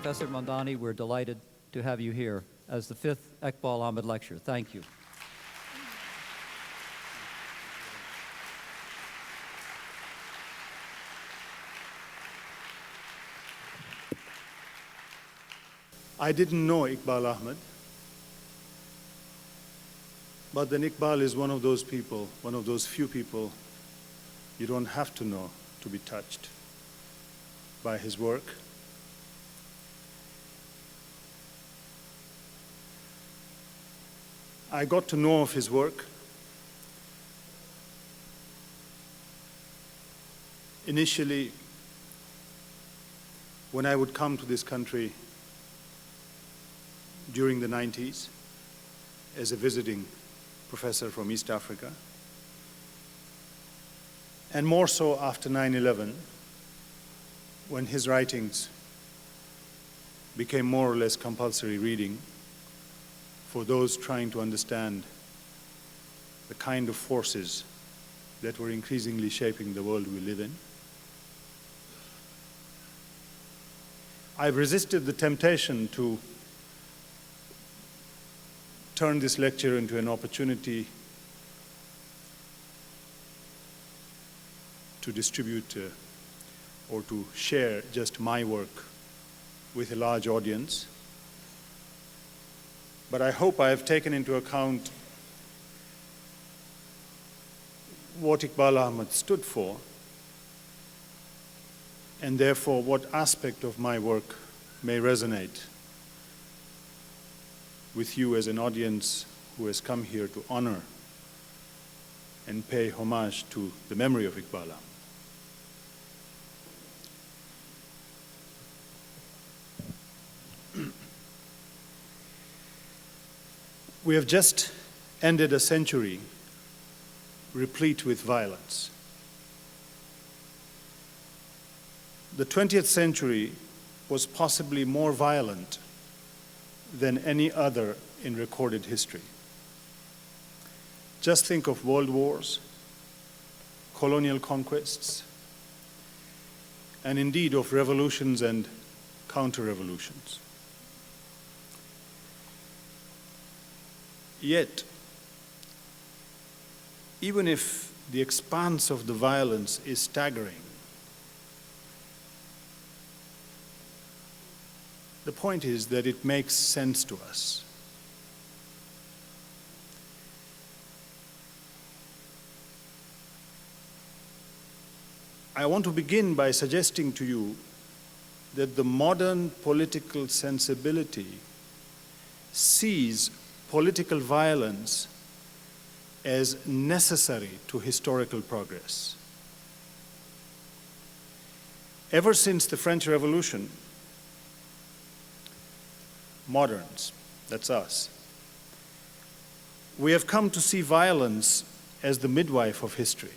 Professor Mamdani, we're delighted to have you here as the 5th Eqbal Ahmad Lecture. Thank you. I didn't know Eqbal Ahmad, but then Iqbal is one of those people, one of those few people you don't have to know to be touched by his work. I got to know of his work initially when I would come to this country during the 90s as a visiting professor from East Africa, and more so after 9/11, when his writings became more or less compulsory reading for those trying to understand the kind of forces that were increasingly shaping the world we live in. I've resisted the temptation to turn this lecture into an opportunity to distribute or to share just my work with a large audience. But I hope I have taken into account what Eqbal Ahmad stood for, and therefore what aspect of my work may resonate with you as an audience who has come here to honor and pay homage to the memory of Eqbal Ahmad. We have just ended a century replete with violence. The 20th century was possibly more violent than any other in recorded history. Just think of world wars, colonial conquests, and indeed of revolutions and counter-revolutions. Yet, even if the expanse of the violence is staggering, the point is that it makes sense to us. I want to begin by suggesting to you that the modern political sensibility sees political violence as necessary to historical progress. Ever since the French Revolution, moderns, that's us, we have come to see violence as the midwife of history.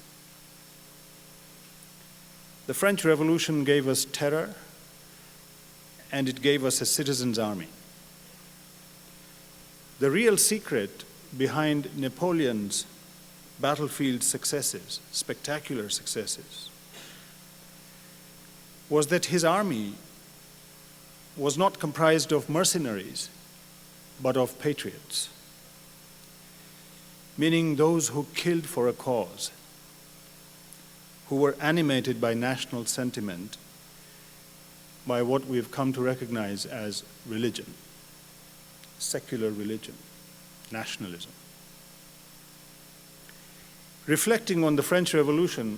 The French Revolution gave us terror, and it gave us a citizens' army. The real secret behind Napoleon's battlefield successes, spectacular successes, was that his army was not comprised of mercenaries, but of patriots, meaning those who killed for a cause, who were animated by national sentiment, by what we've come to recognize as religion, secular religion, nationalism. Reflecting on the French Revolution,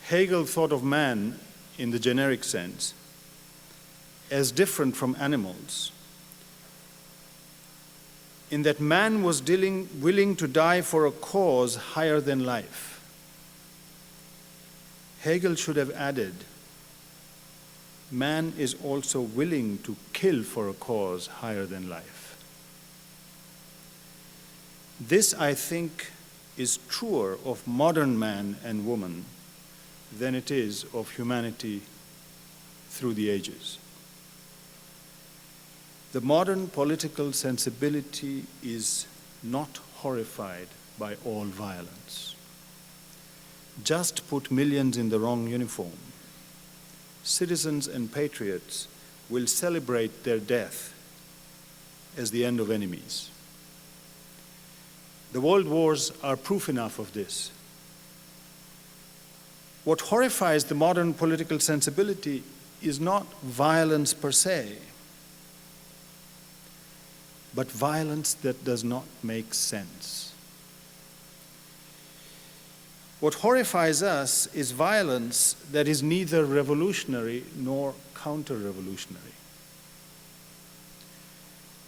Hegel thought of man in the generic sense as different from animals, in that man was willing to die for a cause higher than life. Hegel should have added, man is also willing to kill for a cause higher than life. This, I think, is truer of modern man and woman than it is of humanity through the ages. The modern political sensibility is not horrified by all violence. Just put millions in the wrong uniform. Citizens and patriots will celebrate their death as the end of enemies. The world wars are proof enough of this. What horrifies the modern political sensibility is not violence per se, but violence that does not make sense. What horrifies us is violence that is neither revolutionary nor counter-revolutionary.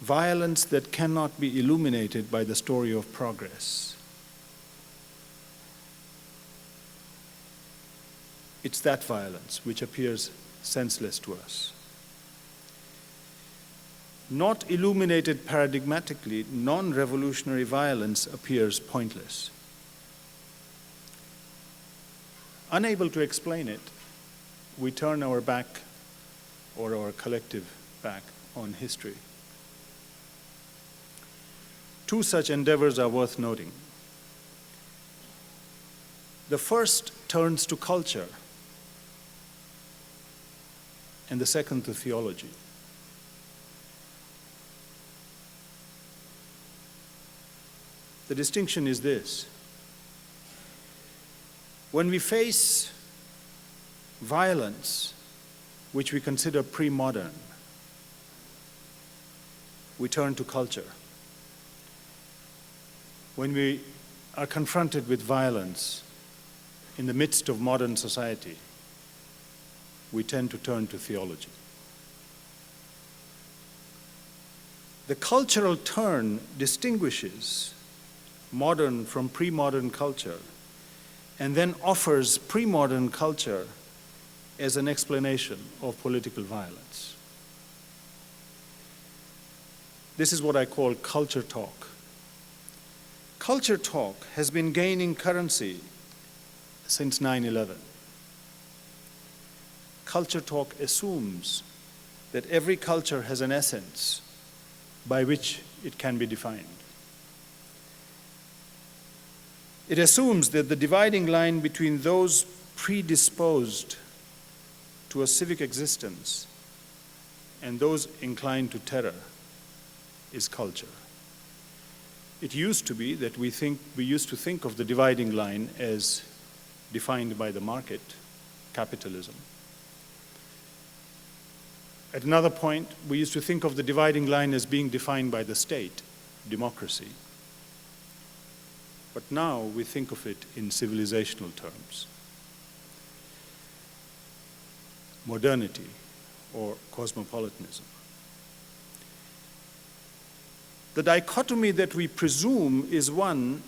Violence that cannot be illuminated by the story of progress. It's that violence which appears senseless to us. Not illuminated paradigmatically, non-revolutionary violence appears pointless. Unable to explain it, we turn our back, or our collective back, on history. Two such endeavors are worth noting. The first turns to culture, and the second to theology. The distinction is this: when we face violence, which we consider pre-modern, we turn to culture. When we are confronted with violence in the midst of modern society, we tend to turn to theology. The cultural turn distinguishes modern from pre-modern culture, and then offers pre-modern culture as an explanation of political violence. This is what I call culture talk. Culture talk has been gaining currency since 9/11. Culture talk assumes that every culture has an essence by which it can be defined. It assumes that the dividing line between those predisposed to a civic existence and those inclined to terror is culture. It used to be that we used to think of the dividing line as defined by the market, capitalism. At another point, we used to think of the dividing line as being defined by the state, democracy. But now we think of it in civilizational terms. Modernity, or cosmopolitanism. The dichotomy that we presume is one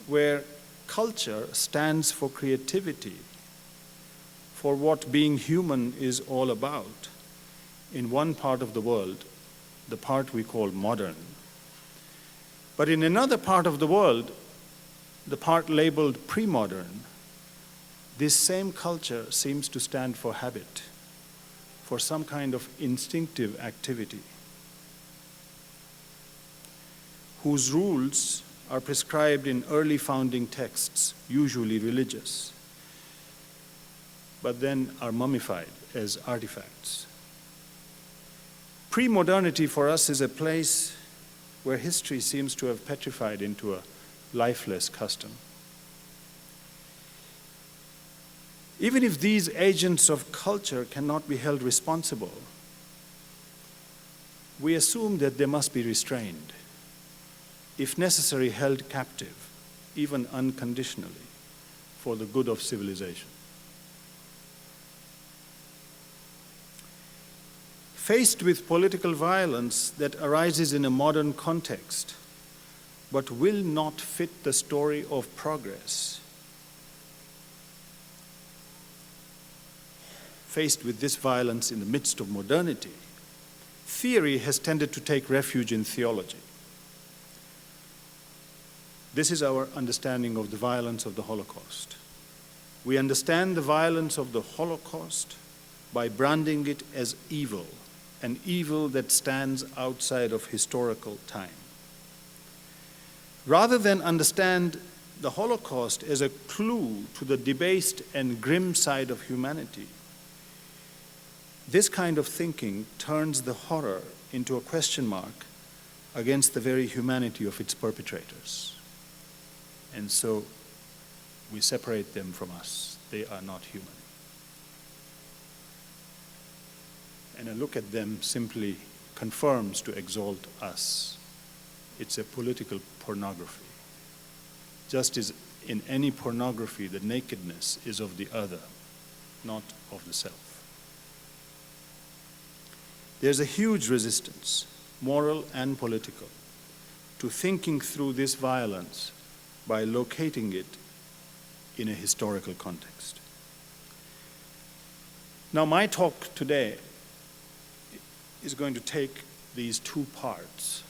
where culture stands for creativity, for what being human is all about in one part of the world, the part we call modern. But in another part of the world, the part labeled pre-modern, this same culture seems to stand for habit, for some kind of instinctive activity, whose rules are prescribed in early founding texts, usually religious, but then are mummified as artifacts. Pre-modernity for us is a place where history seems to have petrified into a lifeless custom. Even if these agents of culture cannot be held responsible, we assume that they must be restrained, if necessary held captive, even unconditionally, for the good of civilization. Faced with political violence that arises in a modern context, but will not fit the story of progress, faced with this violence in the midst of modernity, theory has tended to take refuge in theology. This is our understanding of the violence of the Holocaust. We understand the violence of the Holocaust by branding it as evil, an evil that stands outside of historical time. Rather than understand the Holocaust as a clue to the debased and grim side of humanity, This kind of thinking turns the horror into a question mark against the very humanity of its perpetrators. And so we separate them from us. They are not human. And a look at them simply confirms to exalt us. It's a political pornography. Just as in any pornography, the nakedness is of the other, not of the self. There's a huge resistance, moral and political, to thinking through this violence by locating it in a historical context. Now, my talk today is going to take these two parts.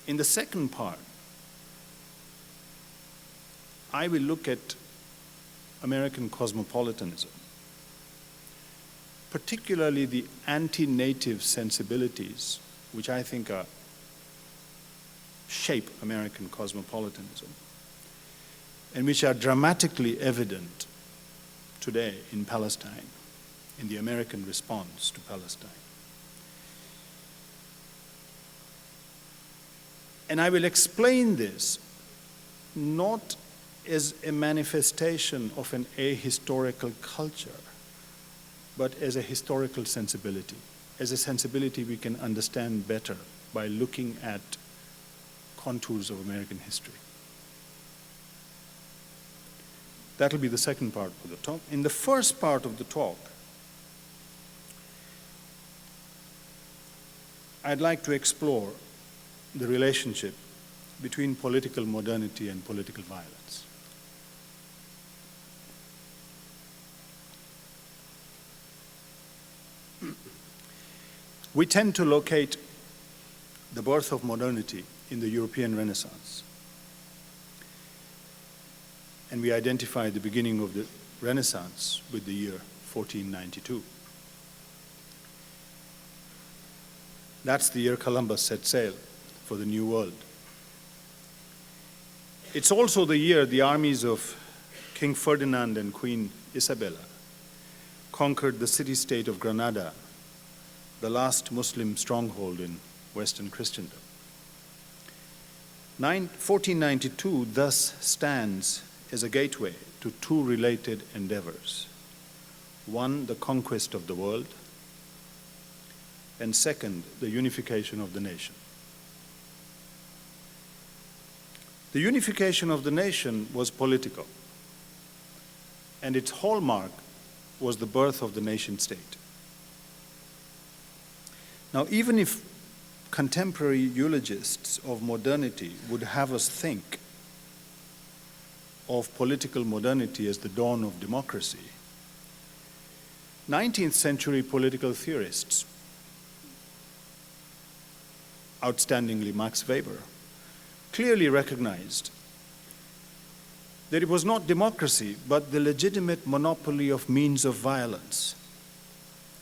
In the second part, I will look at American cosmopolitanism, particularly the anti-native sensibilities, which I think shape American cosmopolitanism, and which are dramatically evident today in Palestine, in the American response to Palestine. And I will explain this not as a manifestation of an ahistorical culture, but as a historical sensibility, as a sensibility we can understand better by looking at contours of American history. That will be the second part of the talk. In the first part of the talk, I'd like to explore the relationship between political modernity and political violence. We tend to locate the birth of modernity in the European Renaissance. And we identify the beginning of the Renaissance with the year 1492. That's the year Columbus set sail for the New World. It's also the year the armies of King Ferdinand and Queen Isabella conquered the city-state of Granada, the last Muslim stronghold in Western Christendom. 1492 thus stands as a gateway to two related endeavors. One, the conquest of the world, and second, the unification of the nation. The unification of the nation was political, and its hallmark was the birth of the nation-state. Now, even if contemporary eulogists of modernity would have us think of political modernity as the dawn of democracy, 19th century political theorists, outstandingly Max Weber, clearly recognized that it was not democracy, but the legitimate monopoly of means of violence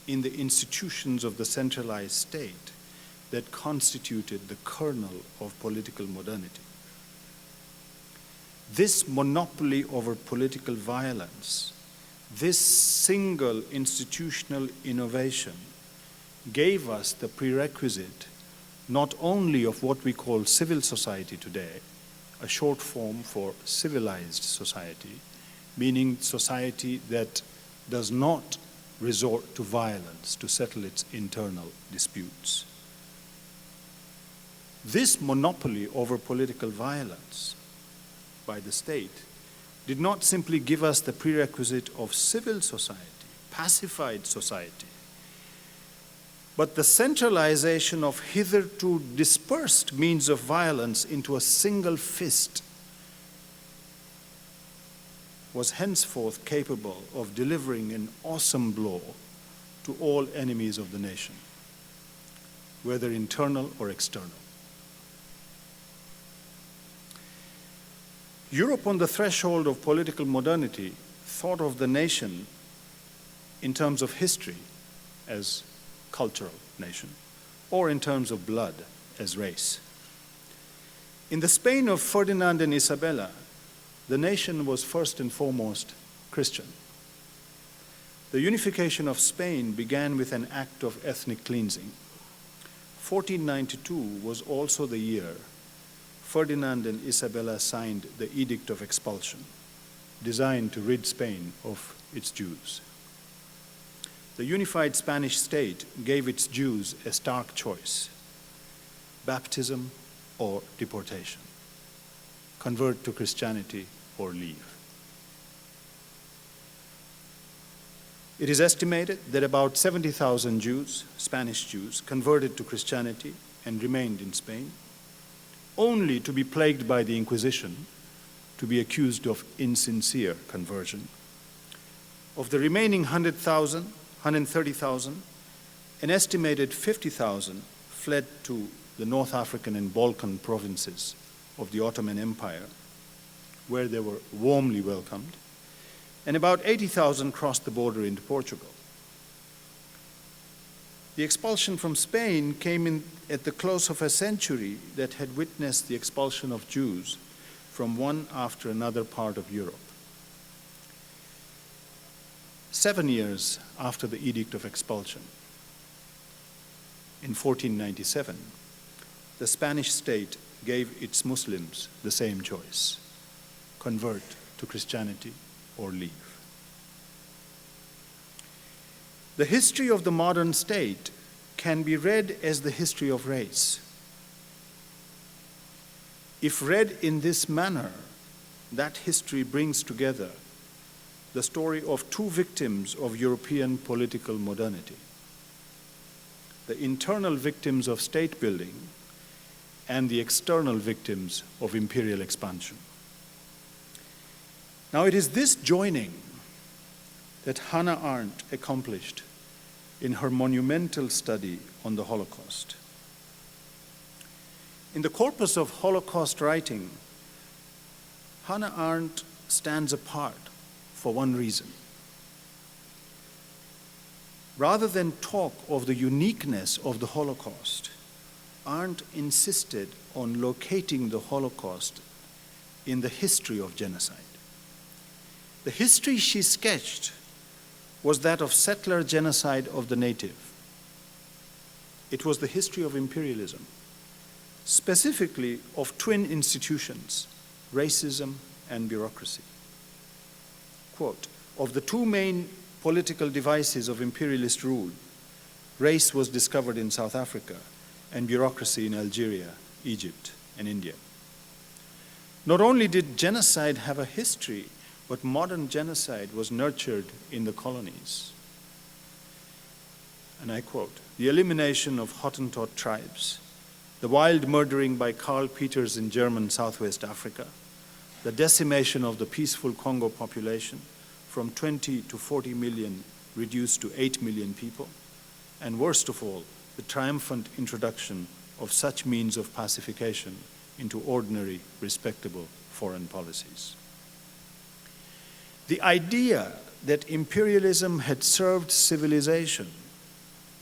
in the institutions of the centralized state that constituted the kernel of political modernity. This monopoly over political violence, this single institutional innovation, gave us the prerequisite not only of what we call civil society today, a short form for civilized society, meaning society that does not resort to violence to settle its internal disputes. This monopoly over political violence by the state did not simply give us the prerequisite of civil society, pacified society, but the centralization of hitherto dispersed means of violence into a single fist was henceforth capable of delivering an awesome blow to all enemies of the nation, whether internal or external. Europe, on the threshold of political modernity, thought of the nation in terms of history as cultural nation, or in terms of blood as race. In the Spain of Ferdinand and Isabella, the nation was first and foremost Christian. The unification of Spain began with an act of ethnic cleansing. 1492 was also the year Ferdinand and Isabella signed the Edict of Expulsion, designed to rid Spain of its Jews. The unified Spanish state gave its Jews a stark choice: baptism or deportation, convert to Christianity or leave. It is estimated that about 70,000 Jews, Spanish Jews, converted to Christianity and remained in Spain, only to be plagued by the Inquisition, to be accused of insincere conversion. Of the remaining 130,000, an estimated 50,000 fled to the North African and Balkan provinces of the Ottoman Empire, where they were warmly welcomed, and about 80,000 crossed the border into Portugal. The expulsion from Spain came in at the close of a century that had witnessed the expulsion of Jews from one after another part of Europe. 7 years after the Edict of Expulsion, in 1497, the Spanish state gave its Muslims the same choice: convert to Christianity or leave. The history of the modern state can be read as the history of race. If read in this manner, that history brings together the story of two victims of European political modernity: the internal victims of state building and the external victims of imperial expansion. Now, it is this joining that Hannah Arendt accomplished in her monumental study on the Holocaust. In the corpus of Holocaust writing, Hannah Arendt stands apart for one reason. Rather than talk of the uniqueness of the Holocaust, Arendt insisted on locating the Holocaust in the history of genocide. The history she sketched was that of settler genocide of the native. It was the history of imperialism, specifically of twin institutions, racism and bureaucracy. Quote, "Of the two main political devices of imperialist rule, race was discovered in South Africa and bureaucracy in Algeria, Egypt, and India. Not only did genocide have a history, but modern genocide was nurtured in the colonies." And I quote, "The elimination of Hottentot tribes, the wild murdering by Karl Peters in German Southwest Africa, the decimation of the peaceful Congo population from 20 to 40 million reduced to 8 million people, and worst of all, the triumphant introduction of such means of pacification into ordinary, respectable foreign policies." The idea that imperialism had served civilization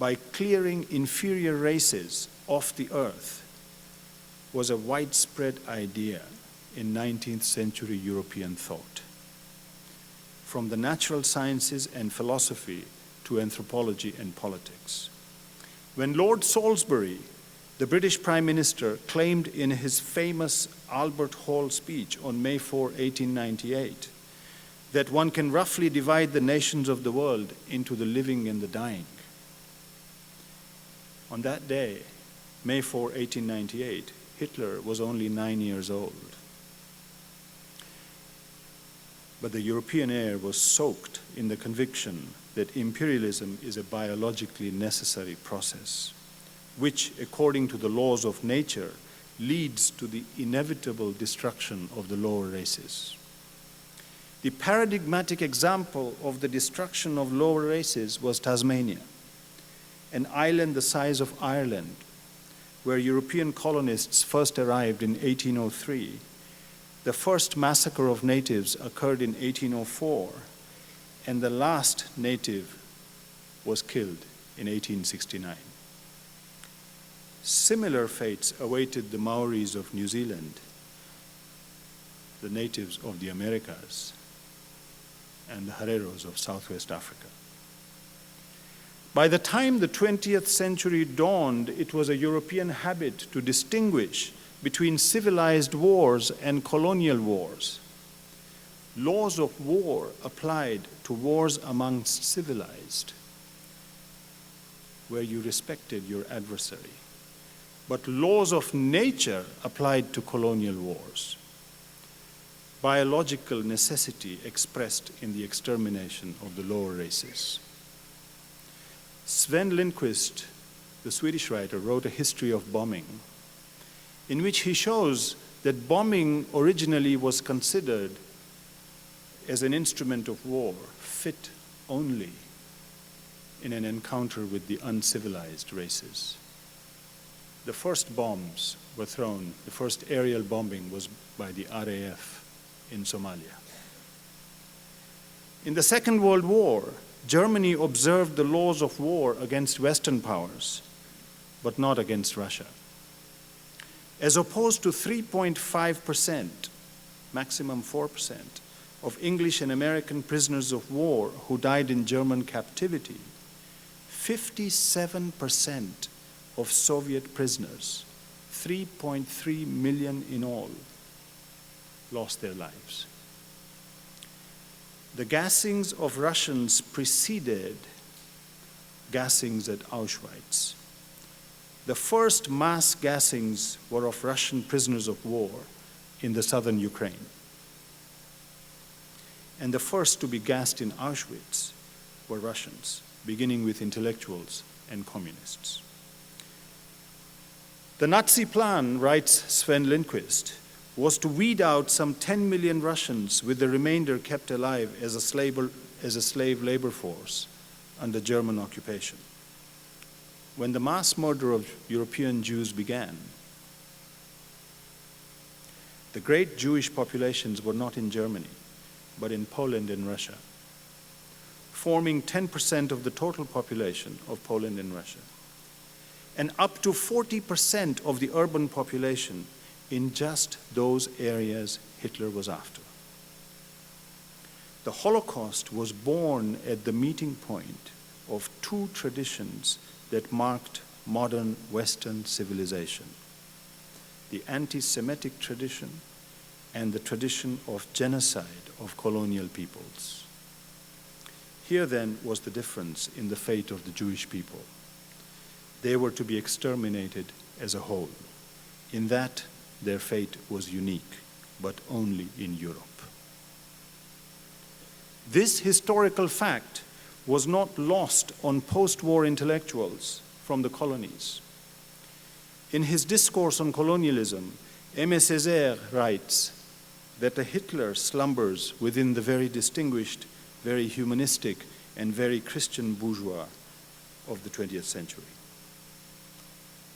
by clearing inferior races off the earth was a widespread idea in 19th century European thought, from the natural sciences and philosophy to anthropology and politics. When Lord Salisbury, the British Prime Minister, claimed in his famous Albert Hall speech on May 4, 1898, that one can roughly divide the nations of the world into the living and the dying. On that day, May 4, 1898, Hitler was only 9 years old. But the European air was soaked in the conviction that imperialism is a biologically necessary process, which, according to the laws of nature, leads to the inevitable destruction of the lower races. The paradigmatic example of the destruction of lower races was Tasmania, an island the size of Ireland, where European colonists first arrived in 1803. The first massacre of natives occurred in 1804, and the last native was killed in 1869. Similar fates awaited the Maoris of New Zealand, the natives of the Americas, and the Hereros of Southwest Africa. By the time the 20th century dawned, it was a European habit to distinguish between civilized wars and colonial wars. Laws of war applied to wars amongst civilized, where you respected your adversary. But laws of nature applied to colonial wars. Biological necessity expressed in the extermination of the lower races. Sven Lindqvist, the Swedish writer, wrote a history of bombing, in which he shows that bombing originally was considered as an instrument of war, fit only in an encounter with the uncivilized races. The first bombs were thrown, the first aerial bombing was by the RAF in Somalia. In the Second World War, Germany observed the laws of war against Western powers, but not against Russia. As opposed to 3.5%, maximum 4%, of English and American prisoners of war who died in German captivity, 57% of Soviet prisoners, 3.3 million in all, lost their lives. The gassings of Russians preceded gassings at Auschwitz. The first mass gassings were of Russian prisoners of war in the southern Ukraine. And the first to be gassed in Auschwitz were Russians, beginning with intellectuals and communists. The Nazi plan, writes Sven Lindqvist, was to weed out some 10 million Russians with the remainder kept alive as a slave labor force under German occupation. When the mass murder of European Jews began, the great Jewish populations were not in Germany, but in Poland and Russia, forming 10% of the total population of Poland and Russia, and up to 40% of the urban population in just those areas Hitler was after. The Holocaust was born at the meeting point of two traditions that marked modern Western civilization: the anti-Semitic tradition and the tradition of genocide of colonial peoples. Here then was the difference in the fate of the Jewish people. They were to be exterminated as a whole. In that, their fate was unique, but only in Europe. This historical fact was not lost on post-war intellectuals from the colonies. In his discourse on colonialism, Aimé Césaire writes that a Hitler slumbers within the very distinguished, very humanistic, and very Christian bourgeois of the 20th century.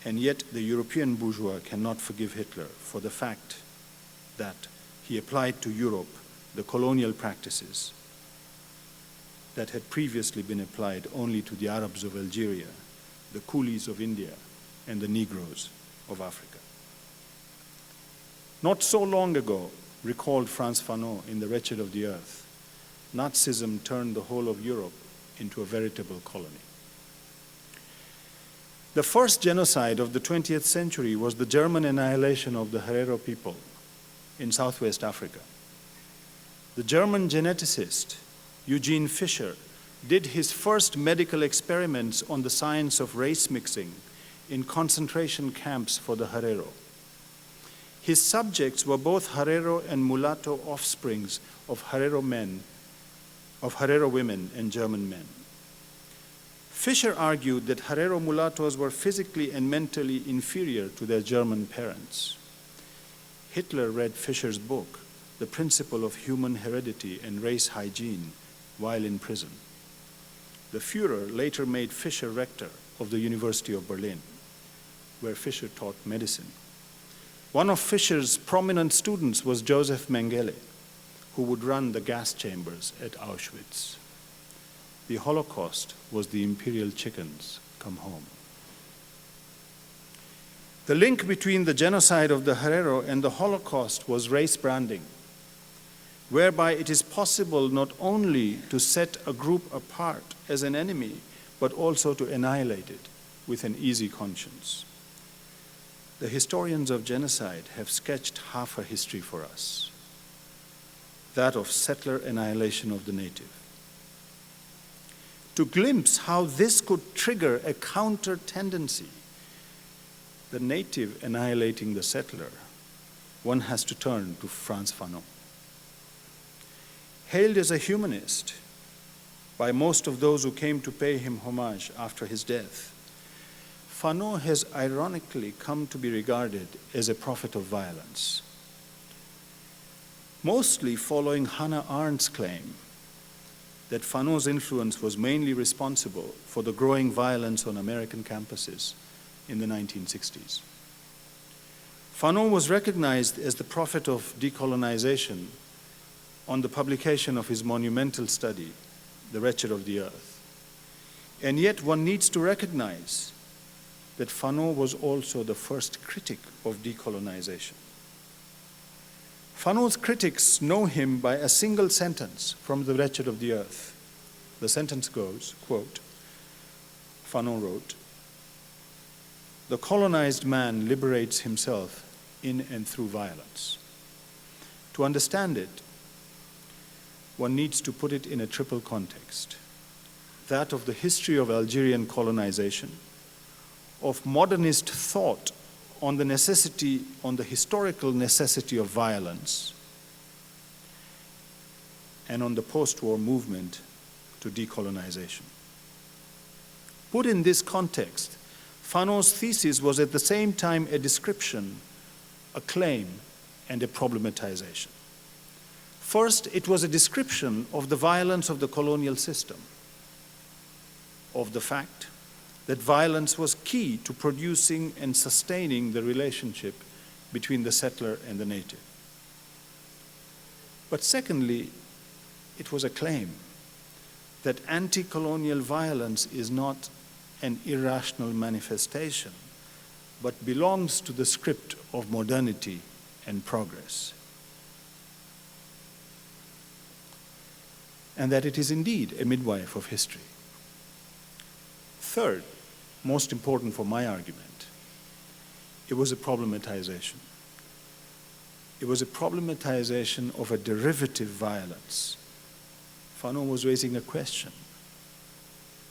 And yet the European bourgeois cannot forgive Hitler for the fact that he applied to Europe the colonial practices that had previously been applied only to the Arabs of Algeria, the coolies of India, and the Negroes of Africa. Not so long ago, recalled Frantz Fanon in The Wretched of the Earth, Nazism turned the whole of Europe into a veritable colony. The first genocide of the 20th century was the German annihilation of the Herero people in Southwest Africa. The German geneticist Eugene Fischer did his first medical experiments on the science of race mixing in concentration camps for the Herero. His subjects were both Herero and mulatto offsprings of Herero women and German men. Fischer argued that Herero mulattoes were physically and mentally inferior to their German parents. Hitler read Fischer's book, The Principle of Human Heredity and Race Hygiene, while in prison. The Führer later made Fischer rector of the University of Berlin, where Fischer taught medicine. One of Fischer's prominent students was Joseph Mengele, who would run the gas chambers at Auschwitz. The Holocaust was the imperial chickens come home. The link between the genocide of the Herero and the Holocaust was race branding, whereby it is possible not only to set a group apart as an enemy, but also to annihilate it with an easy conscience. The historians of genocide have sketched half a history for us, that of settler annihilation of the native. To glimpse how this could trigger a counter tendency, the native annihilating the settler, one has to turn to Frantz Fanon. Hailed as a humanist by most of those who came to pay him homage after his death, Fanon has ironically come to be regarded as a prophet of violence, mostly following Hannah Arendt's claim that Fanon's influence was mainly responsible for the growing violence on American campuses in the 1960s. Fanon was recognized as the prophet of decolonization on the publication of his monumental study, The Wretched of the Earth. And yet one needs to recognize that Fanon was also the first critic of decolonization. Fanon's critics know him by a single sentence from The Wretched of the Earth. The sentence goes, quote, Fanon wrote, "The colonized man liberates himself in and through violence." To understand it, one needs to put it in a triple context: that of the history of Algerian colonization, of modernist thought on the historical necessity of violence, and on the post-war movement to decolonization. Put in this context, Fanon's thesis was at the same time a description, a claim, and a problematization. First, it was a description of the violence of the colonial system, of the fact that violence was key to producing and sustaining the relationship between the settler and the native. But secondly, it was a claim that anti-colonial violence is not an irrational manifestation, but belongs to the script of modernity and progress. And that it is indeed a midwife of history. Third, most important for my argument, it was a problematization. It was a problematization of a derivative violence. Fanon was raising a question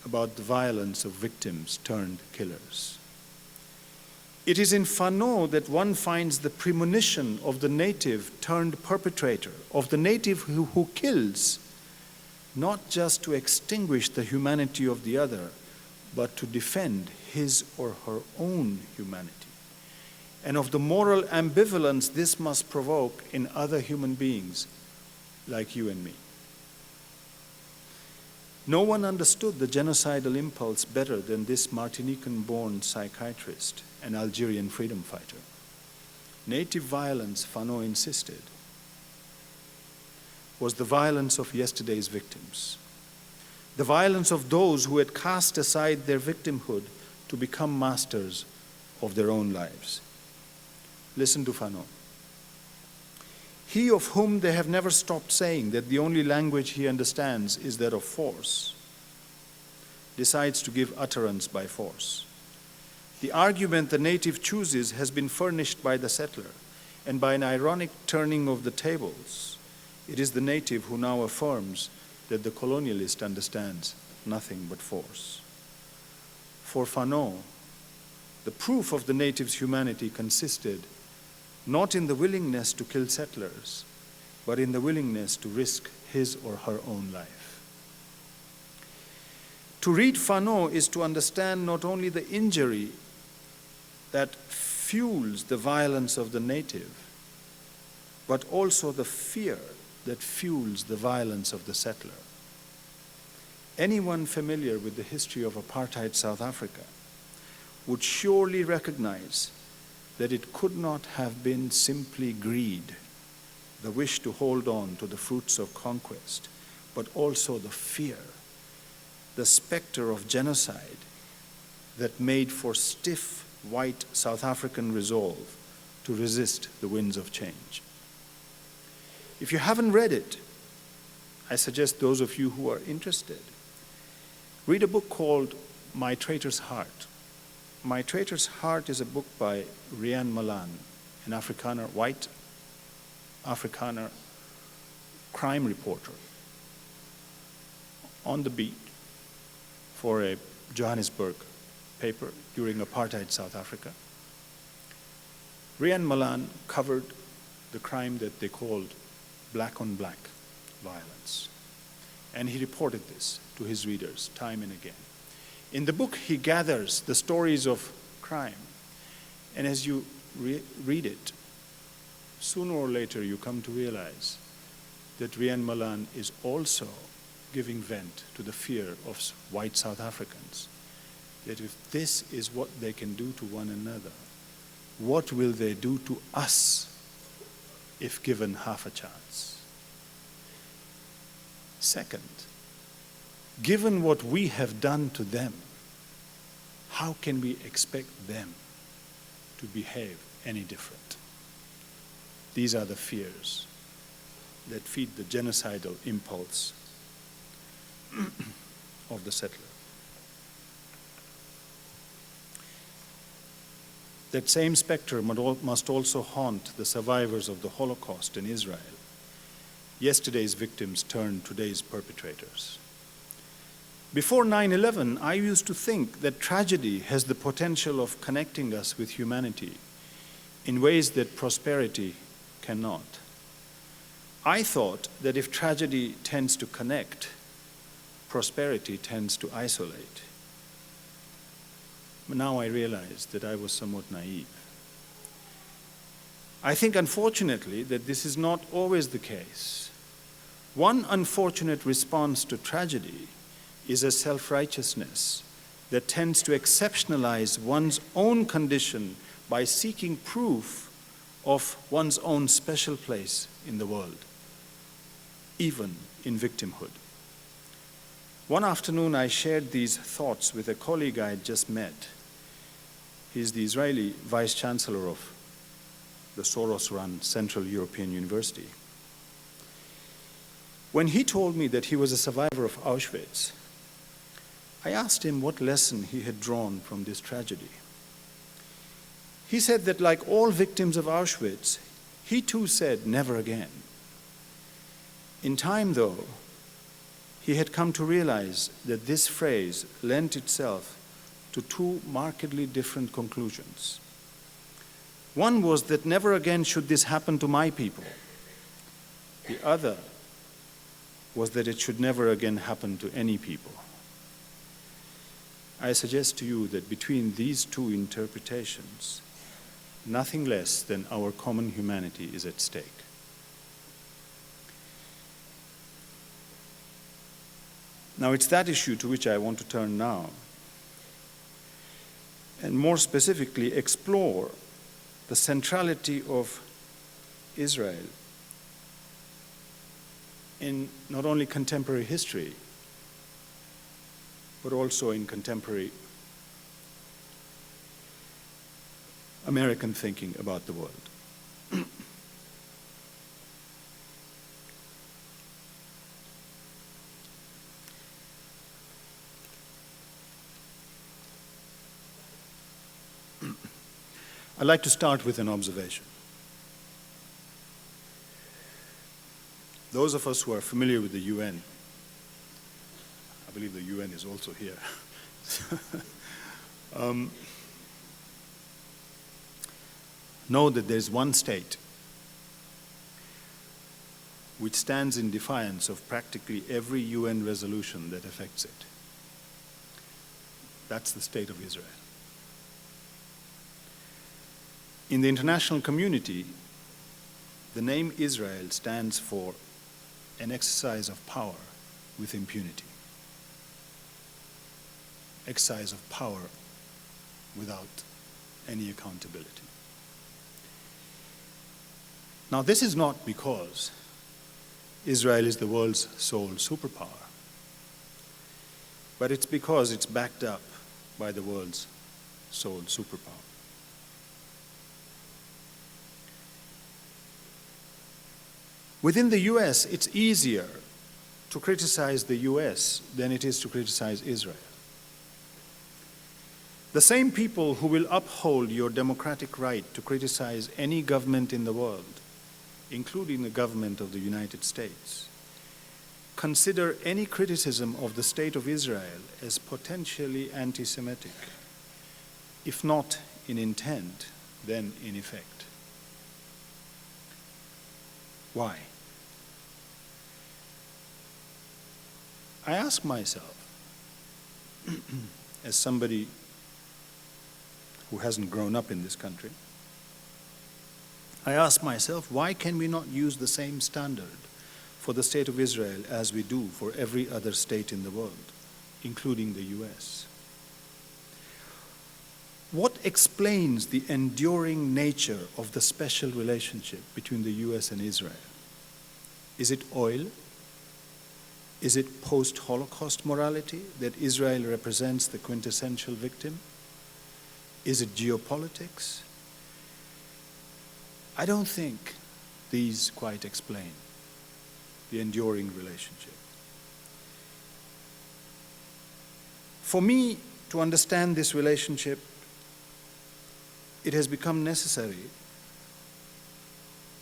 about the violence of victims turned killers. It is in Fanon that one finds the premonition of the native turned perpetrator, of the native who kills, not just to extinguish the humanity of the other, but to defend his or her own humanity, and of the moral ambivalence this must provoke in other human beings like you and me. No one understood the genocidal impulse better than this Martinican-born psychiatrist and Algerian freedom fighter. Native violence, Fanon insisted, was the violence of yesterday's victims, the violence of those who had cast aside their victimhood to become masters of their own lives. Listen to Fanon. He of whom they have never stopped saying that the only language he understands is that of force, decides to give utterance by force. The argument the native chooses has been furnished by the settler, and by an ironic turning of the tables, it is the native who now affirms that the colonialist understands nothing but force. For Fanon, the proof of the native's humanity consisted not in the willingness to kill settlers, but in the willingness to risk his or her own life. To read Fanon is to understand not only the injury that fuels the violence of the native, but also the fear that fuels the violence of the settler. Anyone familiar with the history of apartheid South Africa would surely recognize that it could not have been simply greed, the wish to hold on to the fruits of conquest, but also the fear, the specter of genocide that made for stiff white South African resolve to resist the winds of change. If you haven't read it, I suggest those of you who are interested read a book called My Traitor's Heart. My Traitor's Heart is a book by Rhian Malan, an Afrikaner, white Afrikaner crime reporter on the beat for a Johannesburg paper during apartheid South Africa. Rhian Malan covered the crime that they called black on black violence. And he reported this to his readers time and again. In the book, he gathers the stories of crime. And as you read it, sooner or later you come to realize that Rhian Malan is also giving vent to the fear of white South Africans, that if this is what they can do to one another, what will they do to us if given half a chance? Second, given what we have done to them, how can we expect them to behave any different? These are the fears that feed the genocidal impulse of the settler. That same specter must also haunt the survivors of the Holocaust in Israel. Yesterday's victims turned today's perpetrators. Before 9/11, I used to think that tragedy has the potential of connecting us with humanity in ways that prosperity cannot. I thought that if tragedy tends to connect, prosperity tends to isolate. But now I realize that I was somewhat naive. I think, unfortunately, that this is not always the case. One unfortunate response to tragedy is a self-righteousness that tends to exceptionalize one's own condition by seeking proof of one's own special place in the world, even in victimhood. One afternoon, I shared these thoughts with a colleague I had just met. He's the Israeli Vice Chancellor of the Soros-run Central European University. When he told me that he was a survivor of Auschwitz, I asked him what lesson he had drawn from this tragedy. He said that, like all victims of Auschwitz, he too said, "Never again." In time, though, he had come to realize that this phrase lent itself to two markedly different conclusions. One was that never again should this happen to my people. The other was that it should never again happen to any people. I suggest to you that between these two interpretations, nothing less than our common humanity is at stake. Now, it's that issue to which I want to turn now, and more specifically explore the centrality of Israel in not only contemporary history, but also in contemporary American thinking about the world. I'd like to start with an observation. Those of us who are familiar with the UN, I believe the UN is also here, know that there's one state which stands in defiance of practically every UN resolution that affects it. That's the state of Israel. In the international community, the name Israel stands for an exercise of power with impunity. Exercise of power without any accountability. Now, this is not because Israel is the world's sole superpower, but it's because it's backed up by the world's sole superpower. Within the US, it's easier to criticize the US than it is to criticize Israel. The same people who will uphold your democratic right to criticize any government in the world, including the government of the United States, consider any criticism of the state of Israel as potentially anti-Semitic, if not in intent, then in effect. Why? I ask myself, as somebody who hasn't grown up in this country, I ask myself, why can we not use the same standard for the state of Israel as we do for every other state in the world, including the US? What explains the enduring nature of the special relationship between the US and Israel? Is it oil? Is it post-Holocaust morality, that Israel represents the quintessential victim? Is it geopolitics? I don't think these quite explain the enduring relationship. For me to understand this relationship, it has become necessary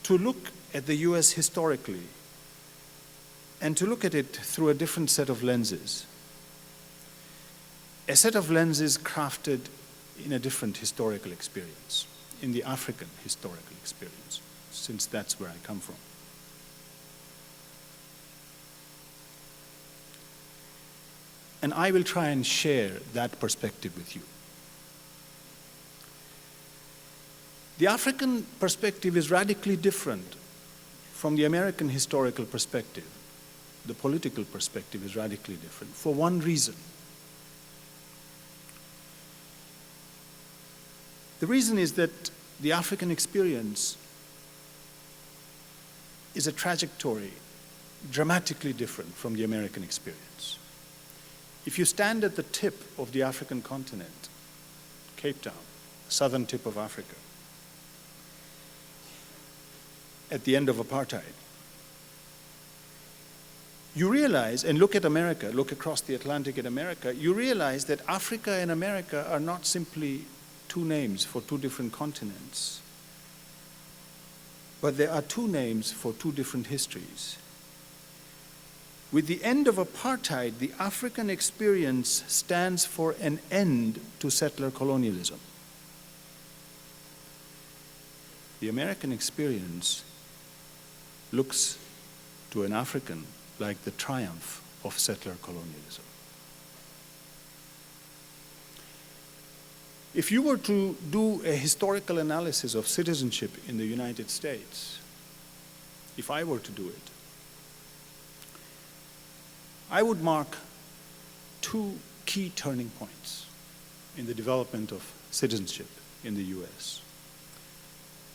to look at the US historically and to look at it through a different set of lenses. A set of lenses crafted in a different historical experience, in the African historical experience, since that's where I come from. And I will try and share that perspective with you. The African perspective is radically different from the American historical perspective. The political perspective is radically different for one reason. The reason is that the African experience is a trajectory dramatically different from the American experience. If you stand at the tip of the African continent, Cape Town, southern tip of Africa, at the end of apartheid, you realize, and look at America, look across the Atlantic at America, you realize that Africa and America are not simply two names for two different continents, but there are two names for two different histories. With the end of apartheid, the African experience stands for an end to settler colonialism. The American experience looks to an African like the triumph of settler colonialism. If you were to do a historical analysis of citizenship in the United States, if I were to do it, I would mark two key turning points in the development of citizenship in the US.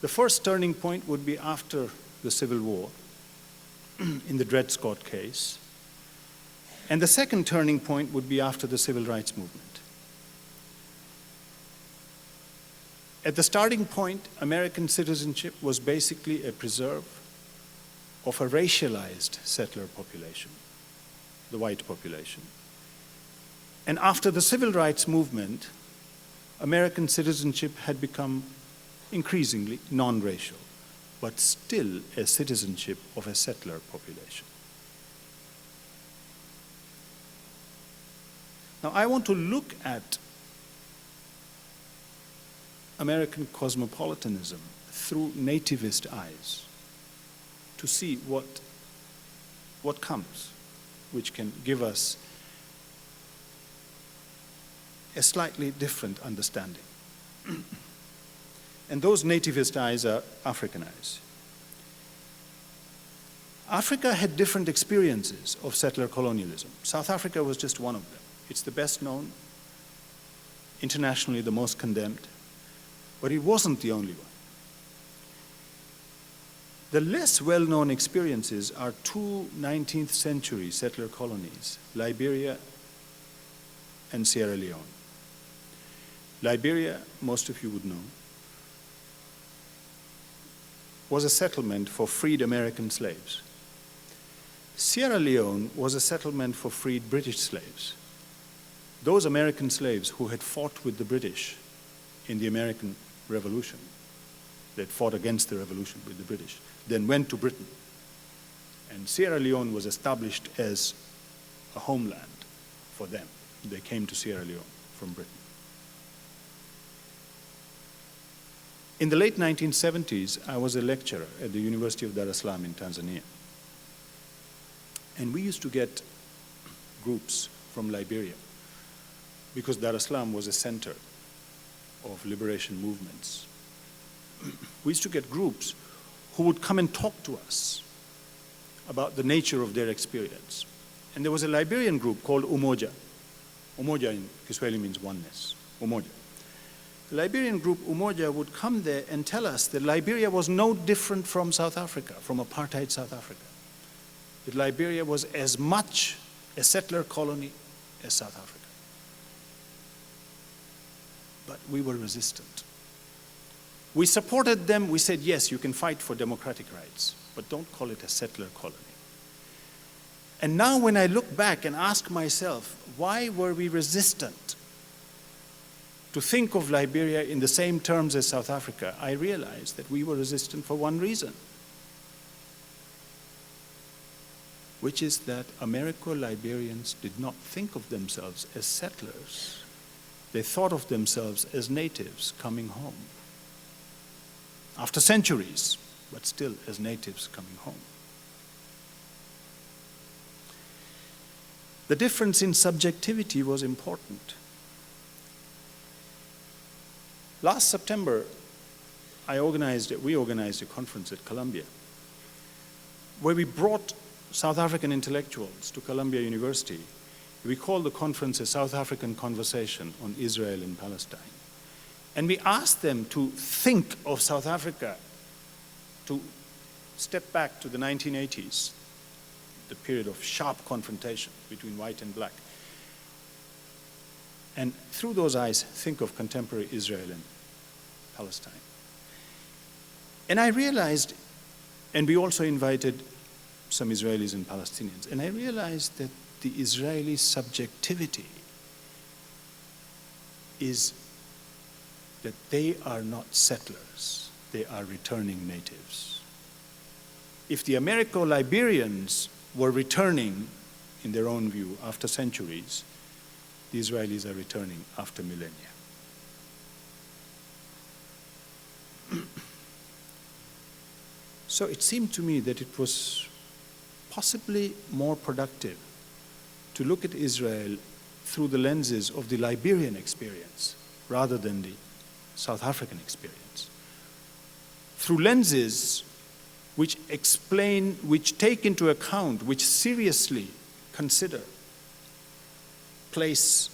The first turning point would be after the Civil War, in the Dred Scott case, and the second turning point would be after the Civil Rights Movement. At the starting point, American citizenship was basically a preserve of a racialized settler population, the white population. And after the Civil Rights Movement, American citizenship had become increasingly non-racial, but still a citizenship of a settler population. Now, I want to look at American cosmopolitanism through nativist eyes to see what comes, which can give us a slightly different understanding. And those nativist eyes are African eyes. Africa had different experiences of settler colonialism. South Africa was just one of them. It's the best known, internationally the most condemned, but it wasn't the only one. The less well-known experiences are two 19th century settler colonies, Liberia and Sierra Leone. Liberia, most of you would know, was a settlement for freed American slaves. Sierra Leone was a settlement for freed British slaves. Those American slaves who had fought with the British in the American Revolution, that fought against the revolution with the British, then went to Britain. And Sierra Leone was established as a homeland for them. They came to Sierra Leone from Britain. In the late 1970s, I was a lecturer at the University of Dar es Salaam in Tanzania. And we used to get groups from Liberia, because Dar es Salaam was a center of liberation movements. We used to get groups who would come and talk to us about the nature of their experience. And there was a Liberian group called Umoja. Umoja in Kiswahili means oneness, Umoja. The Liberian group Umoja would come there and tell us that Liberia was no different from South Africa, from apartheid South Africa. That Liberia was as much a settler colony as South Africa. But we were resistant. We supported them. We said, yes, you can fight for democratic rights, but don't call it a settler colony. And now when I look back and ask myself, why were we resistant to think of Liberia in the same terms as South Africa, I realize that we were resistant for one reason, which is that Americo-Liberians did not think of themselves as settlers. They thought of themselves as natives coming home. After centuries, but still as natives coming home. The difference in subjectivity was important. Last September, we organized a conference at Columbia where we brought South African intellectuals to Columbia University. We called the conference a South African Conversation on Israel and Palestine. And we asked them to think of South Africa, to step back to the 1980s, the period of sharp confrontation between white and black. And through those eyes, think of contemporary Israel and Palestine. And I realized, and we also invited some Israelis and Palestinians, and I realized that the Israeli subjectivity is that they are not settlers, they are returning natives. If the Americo-Liberians were returning, in their own view, after centuries, the Israelis are returning after millennia. So it seemed to me that it was possibly more productive to look at Israel through the lenses of the Liberian experience rather than the South African experience. Through lenses which explain, which take into account, which seriously consider, place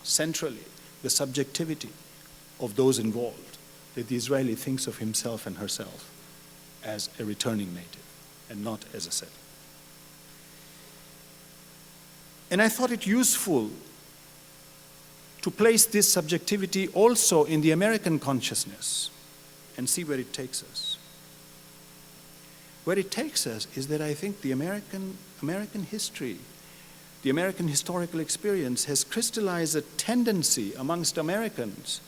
centrally the subjectivity of those involved, that the Israeli thinks of himself and herself as a returning native and not as a settler. And I thought it useful to place this subjectivity also in the American consciousness and see where it takes us. Where it takes us is that I think the American history, the American historical experience has crystallized a tendency amongst Americans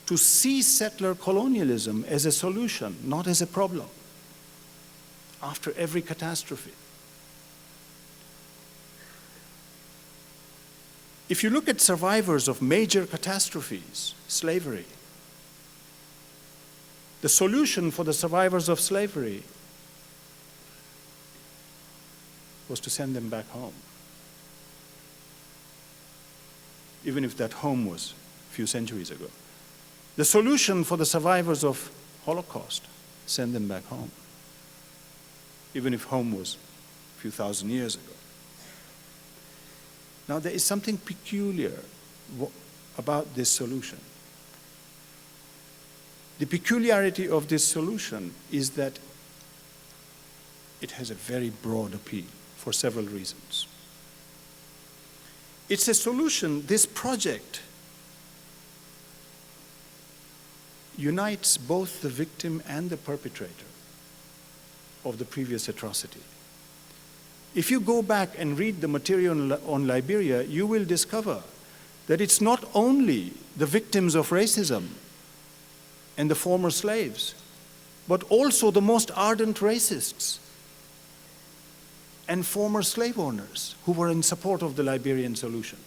to see settler colonialism as a solution, not as a problem, after every catastrophe. If you look at survivors of major catastrophes, slavery, the solution for the survivors of slavery was to send them back home. Even if that home was a few centuries ago. The solution for the survivors of Holocaust, send them back home. Even if home was a few thousand years ago. Now, there is something peculiar about this solution. The peculiarity of this solution is that it has a very broad appeal for several reasons. It's a solution, this project unites both the victim and the perpetrator of the previous atrocity. If you go back and read the material on Liberia, you will discover that it's not only the victims of racism and the former slaves, but also the most ardent racists and former slave owners who were in support of the Liberian solution.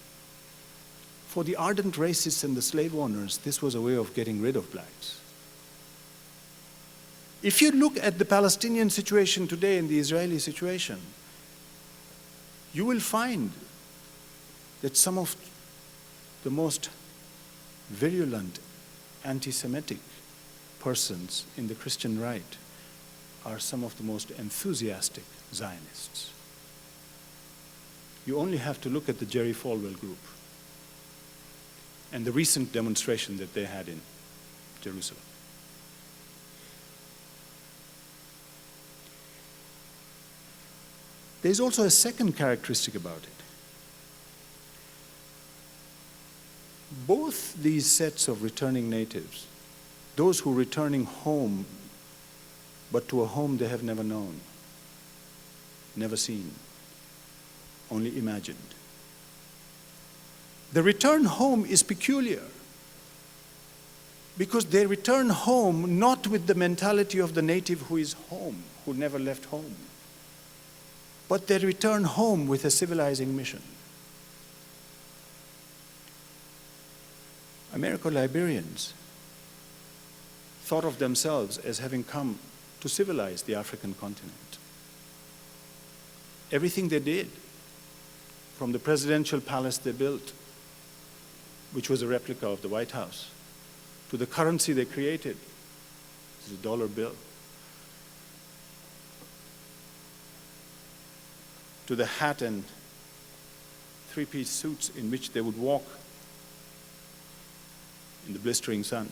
For the ardent racists and the slave owners, this was a way of getting rid of blacks. If you look at the Palestinian situation today and the Israeli situation, you will find that some of the most virulent anti-Semitic persons in the Christian right are some of the most enthusiastic Zionists. You only have to look at the Jerry Falwell group and the recent demonstration that they had in Jerusalem. There's also a second characteristic about it. Both these sets of returning natives, those who are returning home, but to a home they have never known, never seen, only imagined. The return home is peculiar because they return home not with the mentality of the native who is home, who never left home, but they return home with a civilizing mission. Americo-Liberians thought of themselves as having come to civilize the African continent. Everything they did, from the presidential palace they built, which was a replica of the White House, to the currency they created, the dollar bill, to the hat and three-piece suits in which they would walk in the blistering sun.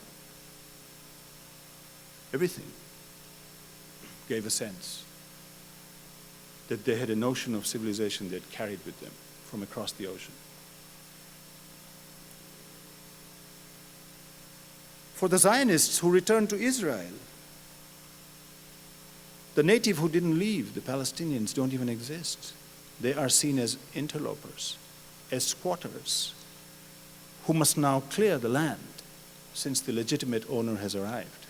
Everything gave a sense that they had a notion of civilization they'd carried with them from across the ocean. For the Zionists who returned to Israel, the native who didn't leave, the Palestinians, don't even exist. They are seen as interlopers, as squatters, who must now clear the land since the legitimate owner has arrived.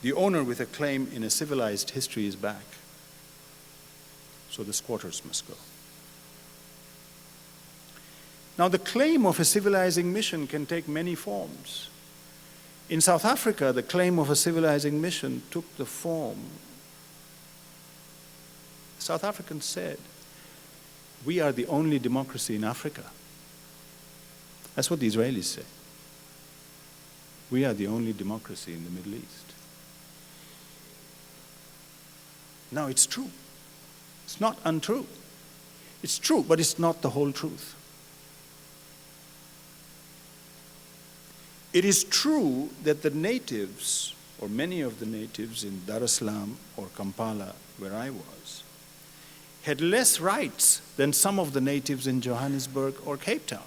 The owner with a claim in a civilized history is back, so the squatters must go. Now, the claim of a civilizing mission can take many forms. In South Africa, the claim of a civilizing mission took the form. South Africans said, "We are the only democracy in Africa." That's what the Israelis say. We are the only democracy in the Middle East. Now, it's true. It's not untrue. It's true, but it's not the whole truth. It is true that the natives, or many of the natives in Dar es Salaam or Kampala, where I was, had less rights than some of the natives in Johannesburg or Cape Town.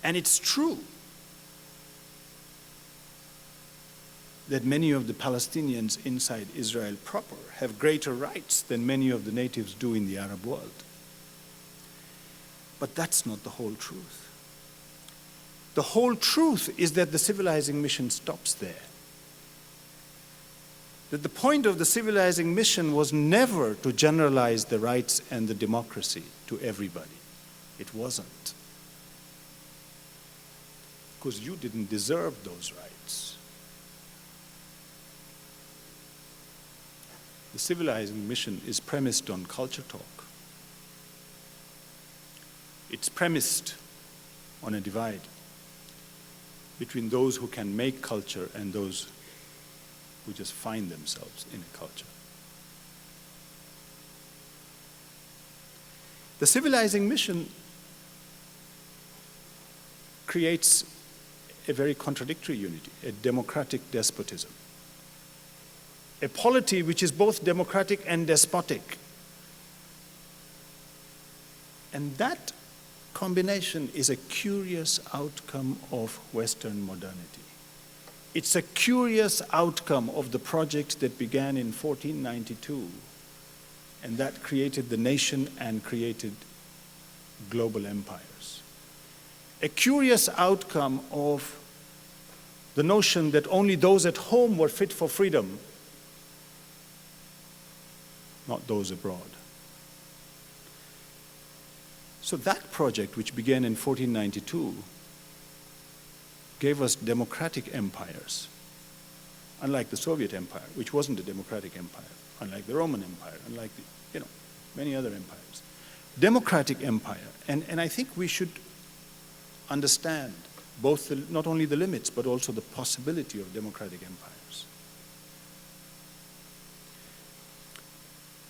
And it's true that many of the Palestinians inside Israel proper have greater rights than many of the natives do in the Arab world. But that's not the whole truth. The whole truth is that the civilizing mission stops there. That the point of the civilizing mission was never to generalize the rights and the democracy to everybody. It wasn't. Because you didn't deserve those rights. The civilizing mission is premised on culture talk. It's premised on a divide between those who can make culture and those who just find themselves in a culture. The civilizing mission creates a very contradictory unity, a democratic despotism. A polity which is both democratic and despotic. And that combination is a curious outcome of Western modernity. It's a curious outcome of the project that began in 1492, and that created the nation and created global empires. A curious outcome of the notion that only those at home were fit for freedom, not those abroad. So that project, which began in 1492, gave us democratic empires, unlike the Soviet Empire, which wasn't a democratic empire, unlike the Roman Empire, unlike many other empires. Democratic empire, and I think we should understand both not only the limits, but also the possibility of democratic empires.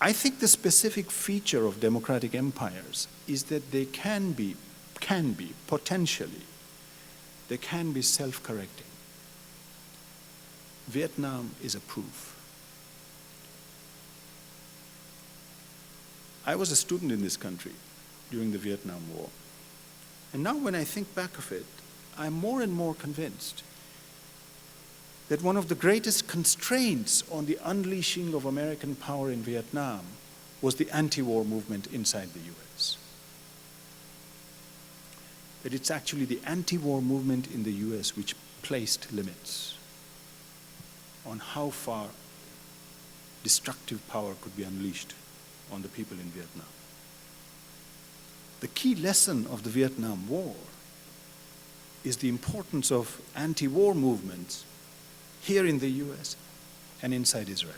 I think the specific feature of democratic empires is that they can be potentially, they can be self-correcting. Vietnam is a proof. I was a student in this country during the Vietnam War. And now when I think back of it, I'm more and more convinced that one of the greatest constraints on the unleashing of American power in Vietnam was the anti-war movement inside the US. That it's actually the anti-war movement in the US which placed limits on how far destructive power could be unleashed on the people in Vietnam. The key lesson of the Vietnam War is the importance of anti-war movements here in the US and inside Israel.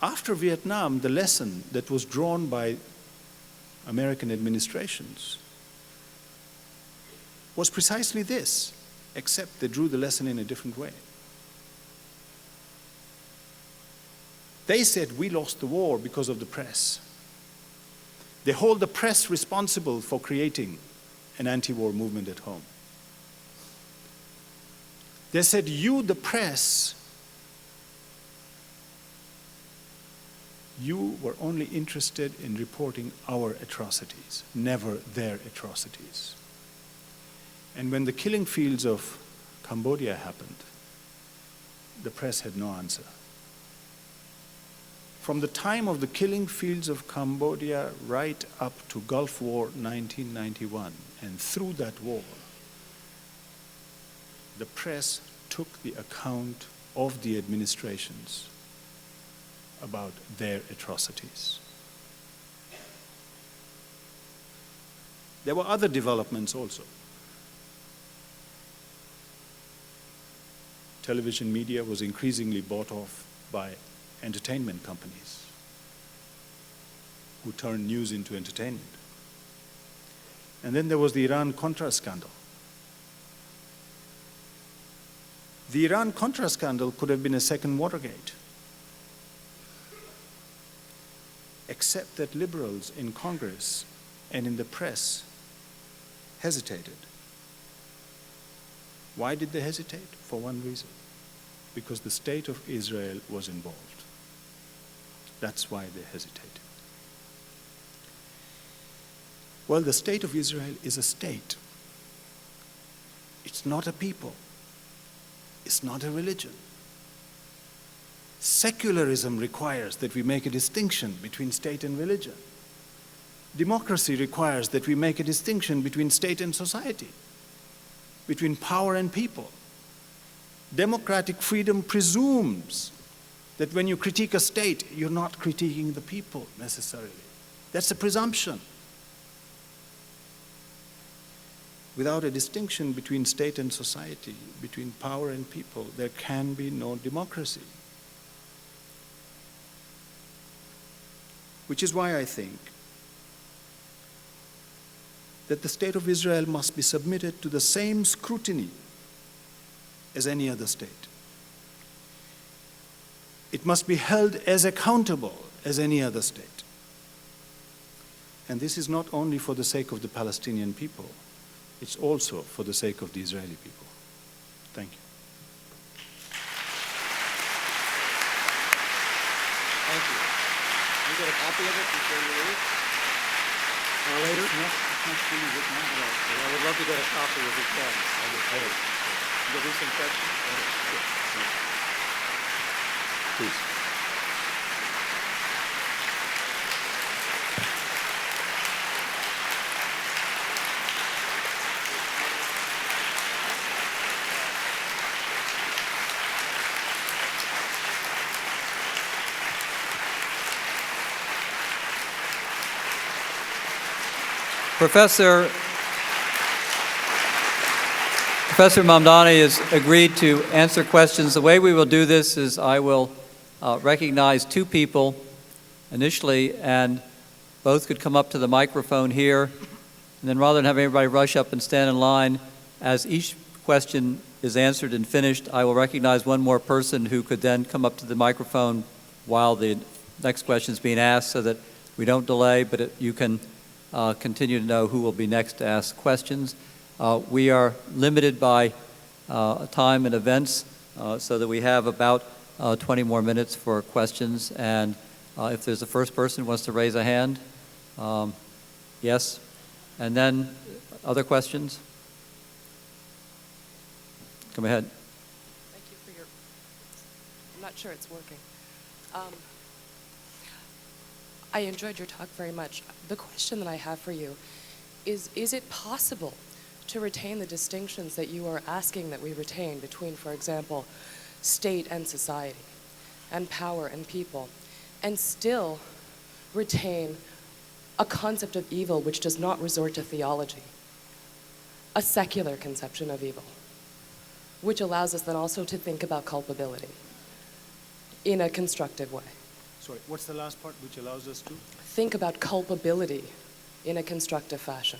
After Vietnam, the lesson that was drawn by American administrations was precisely this, except they drew the lesson in a different way. They said, we lost the war because of the press. They hold the press responsible for creating an anti-war movement at home. They said, you, the press, you were only interested in reporting our atrocities, never their atrocities. And when the killing fields of Cambodia happened, the press had no answer. From the time of the killing fields of Cambodia right up to Gulf War 1991, and through that war, the press took the account of the administrations about their atrocities. There were other developments also. Television media was increasingly bought off by entertainment companies who turned news into entertainment. And then there was the Iran-Contra Scandal. The Iran-Contra Scandal could have been a second Watergate, except that liberals in Congress and in the press hesitated. Why did they hesitate? For one reason, because the state of Israel was involved. That's why they hesitated. Well, the state of Israel is a state. It's not a people. It's not a religion. Secularism requires that we make a distinction between state and religion. Democracy requires that we make a distinction between state and society, between power and people. Democratic freedom presumes that when you critique a state, you're not critiquing the people necessarily. That's a presumption. Without a distinction between state and society, between power and people, there can be no democracy. Which is why I think that the state of Israel must be submitted to the same scrutiny as any other state. It must be held as accountable as any other state. And this is not only for the sake of the Palestinian people, it's also for the sake of the Israeli people. Thank you. Thank you. You get a copy of it before you leave? Or later? No. not fully written out. I would love to get a copy if you can. You'll do some questions? Please. Professor Mamdani has agreed to answer questions. The way we will do this is I will recognize two people initially, and both could come up to the microphone here. And then rather than have everybody rush up and stand in line, as each question is answered and finished, I will recognize one more person who could then come up to the microphone while the next question is being asked so that we don't delay, but you can continue to know who will be next to ask questions. We are limited by time and events, so that we have about 20 more minutes for questions. And if there's a first person who wants to raise a hand, yes. And then other questions? Come ahead. Thank you for your, I'm not sure it's working. I enjoyed your talk very much. The question that I have for you is it possible to retain the distinctions that you are asking that we retain between, for example, state and society, and power and people, and still retain a concept of evil which does not resort to theology, a secular conception of evil, which allows us then also to think about culpability in a constructive way? Sorry, what's the last part which allows us to? Think about culpability in a constructive fashion.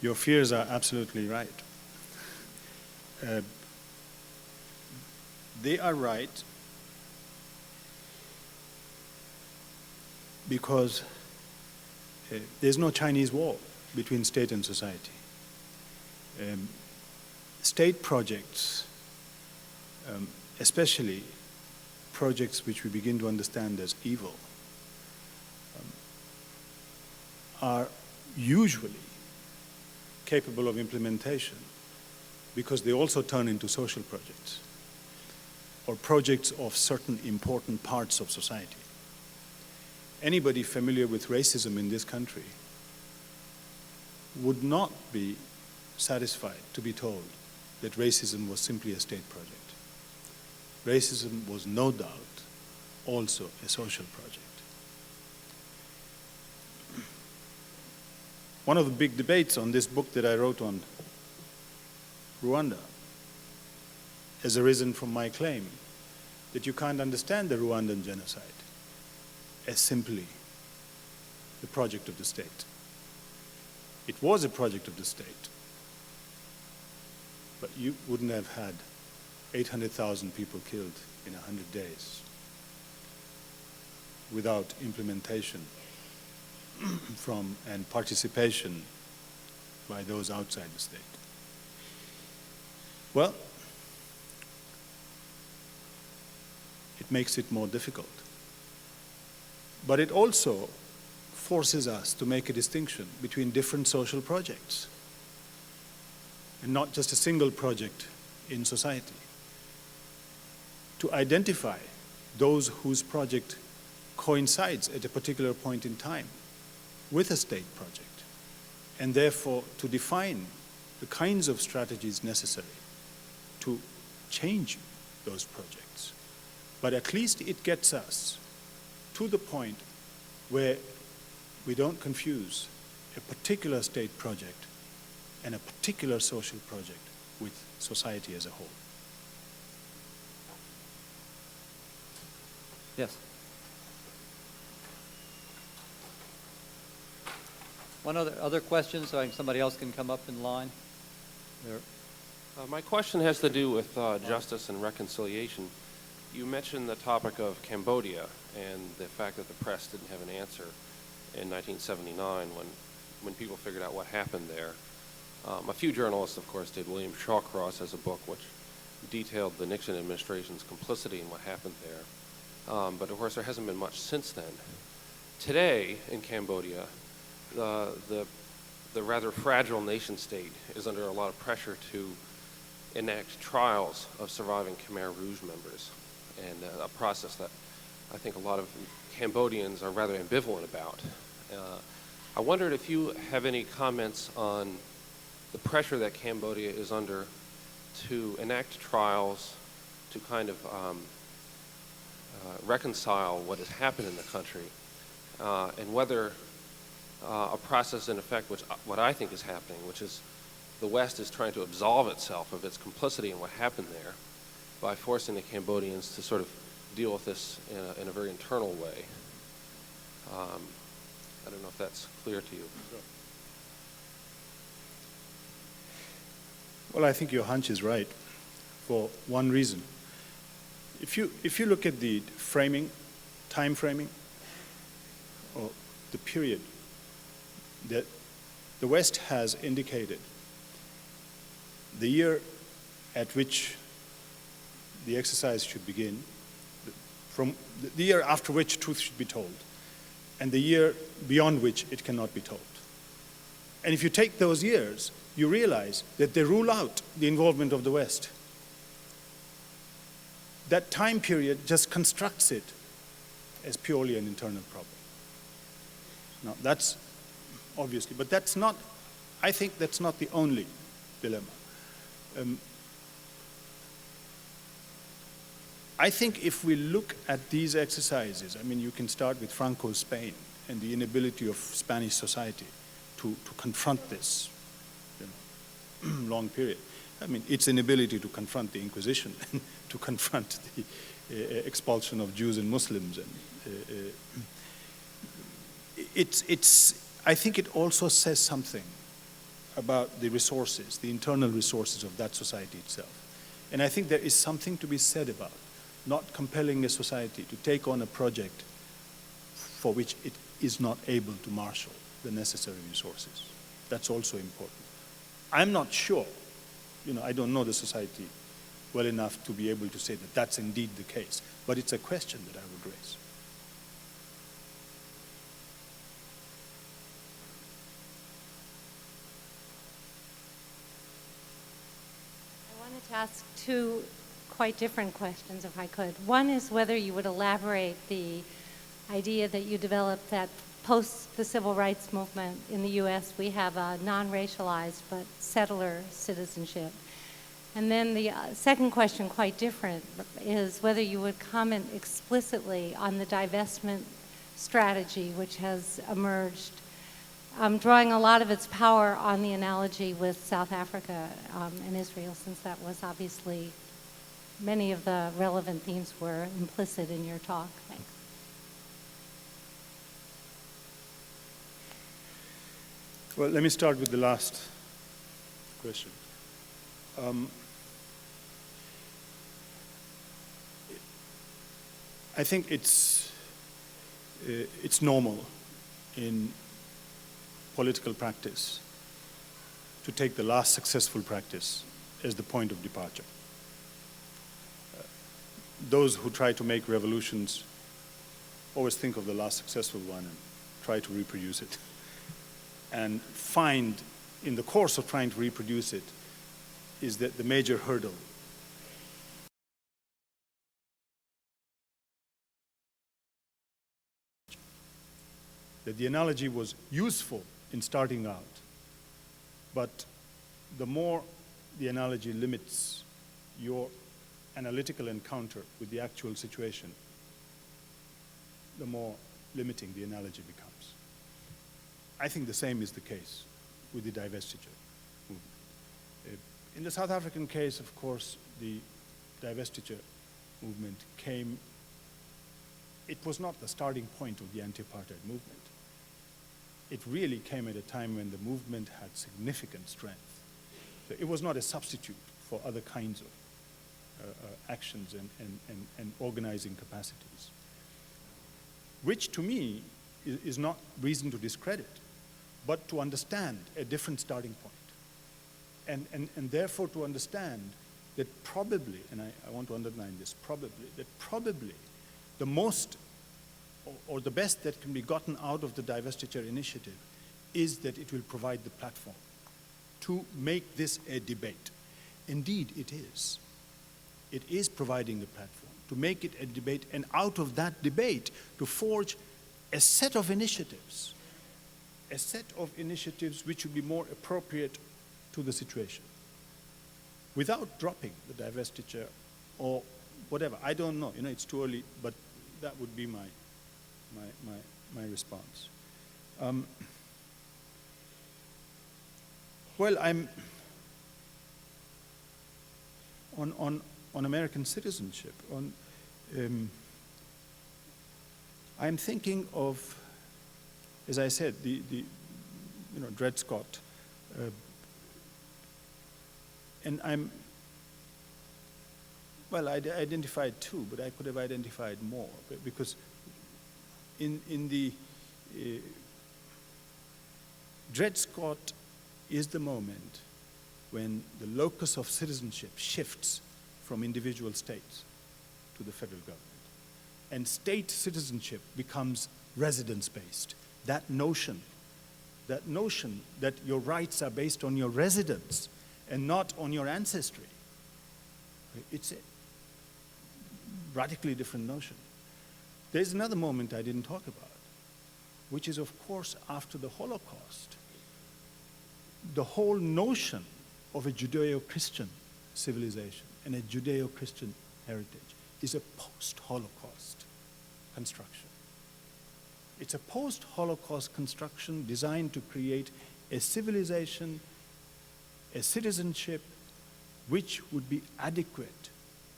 Your fears are absolutely right. They are right because there's no Chinese wall between state and society. State projects, especially projects which we begin to understand as evil, are usually capable of implementation because they also turn into social projects or projects of certain important parts of society. Anybody familiar with racism in this country would not be satisfied to be told that racism was simply a state project. Racism was no doubt also a social project. One of the big debates on this book that I wrote on Rwanda has arisen from my claim that you can't understand the Rwandan genocide as simply the project of the state. It was a project of the state, but you wouldn't have had 800,000 people killed in 100 days without implementation from and participation by those outside the state. Well, it makes it more difficult. But it also forces us to make a distinction between different social projects and not just a single project in society. To identify those whose project coincides at a particular point in time with a state project, and therefore to define the kinds of strategies necessary to change those projects. But at least it gets us to the point where we don't confuse a particular state project and a particular social project with society as a whole. Yes. One other question, so somebody else can come up in line. There. My question has to do with justice and reconciliation. You mentioned the topic of Cambodia and the fact that the press didn't have an answer in 1979 when people figured out what happened there. A few journalists, of course, did. William Shawcross has a book which detailed the Nixon administration's complicity in what happened there. But of course, there hasn't been much since then. Today, in Cambodia, the rather fragile nation state is under a lot of pressure to enact trials of surviving Khmer Rouge members, and a process that I think a lot of Cambodians are rather ambivalent about. I wondered if you have any comments on the pressure that Cambodia is under to enact trials to kind of reconcile what has happened in the country, and whether a process in effect, which what I think is happening, which is the West is trying to absolve itself of its complicity in what happened there by forcing the Cambodians to sort of deal with this in a very internal way. I don't know if that's clear to you. Sure. Well, I think your hunch is right for one reason. If you look at the time framing, or the period that the West has indicated, the year at which the exercise should begin, from the year after which truth should be told, and the year beyond which it cannot be told. And if you take those years, you realize that they rule out the involvement of the West. That time period just constructs it as purely an internal problem. Now, that's obviously, but that's not, I think that's not the only dilemma. I think if we look at these exercises, I mean, you can start with Franco's Spain and the inability of Spanish society to confront this long period. I mean, its inability to confront the Inquisition and to confront the expulsion of Jews and Muslims. And I think it also says something about the resources, the internal resources of that society itself. And I think there is something to be said about not compelling a society to take on a project for which it is not able to marshal the necessary resources. That's also important. I'm not sure, I don't know the society well enough to be able to say that that's indeed the case, but it's a question that I would raise. I wanted to ask two quite different questions, if I could. One is whether you would elaborate the idea that you developed that post the civil rights movement in the U.S., we have a non-racialized but settler citizenship. And then the second question, quite different, is whether you would comment explicitly on the divestment strategy which has emerged, drawing a lot of its power on the analogy with South Africa and Israel, since that was obviously many of the relevant themes were implicit in your talk. Thanks. Well, let me start with the last question. I think it's normal in political practice to take the last successful practice as the point of departure. Those who try to make revolutions always think of the last successful one and try to reproduce it. And find, in the course of trying to reproduce it, is that the major hurdle that the analogy was useful in starting out, but the more the analogy limits your analytical encounter with the actual situation, the more limiting the analogy becomes. I think the same is the case with the divestiture movement. In the South African case, of course, the divestiture movement came, it was not the starting point of the anti-apartheid movement. It really came at a time when the movement had significant strength. So it was not a substitute for other kinds of actions and organizing capacities, which to me is not reason to discredit, but to understand a different starting point. And therefore to understand that probably, and I want to underline this, probably the most or the best that can be gotten out of the divestiture initiative is that it will provide the platform to make this a debate. Indeed, it is. It is providing the platform to make it a debate, and out of that debate to forge a set of initiatives which would be more appropriate to the situation, without dropping the divestiture or whatever. I don't know. It's too early, but that would be my response. Well, I'm on American citizenship. I'm thinking of, as I said, the Dred Scott, and I identified two, but I could have identified more, because in the Dred Scott is the moment when the locus of citizenship shifts from individual states to the federal government, and state citizenship becomes residence-based. That notion that your rights are based on your residence and not on your ancestry, it's a radically different notion. There's another moment I didn't talk about, which is, of course, after the Holocaust. The whole notion of a Judeo-Christian civilization and a Judeo-Christian heritage is a post-Holocaust construction. It's a post-Holocaust construction designed to create a civilization, a citizenship, which would be adequate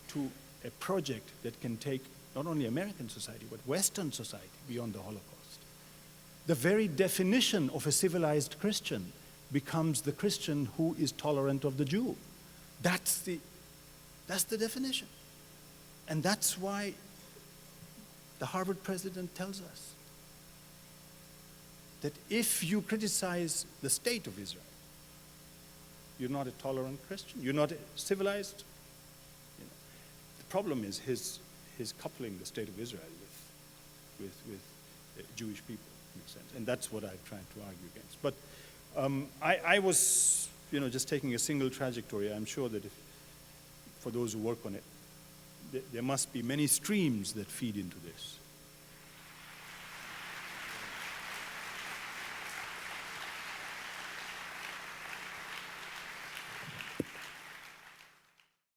to a project that can take not only American society, but Western society beyond the Holocaust. The very definition of a civilized Christian becomes the Christian who is tolerant of the Jew. That's the definition. And that's why the Harvard president tells us that if you criticize the state of Israel, you're not a tolerant Christian, you're not civilized. The problem is his coupling the state of Israel with Jewish people, in a sense. And that's what I'm trying to argue against. But I was, just taking a single trajectory. I'm sure that for those who work on it, there must be many streams that feed into this.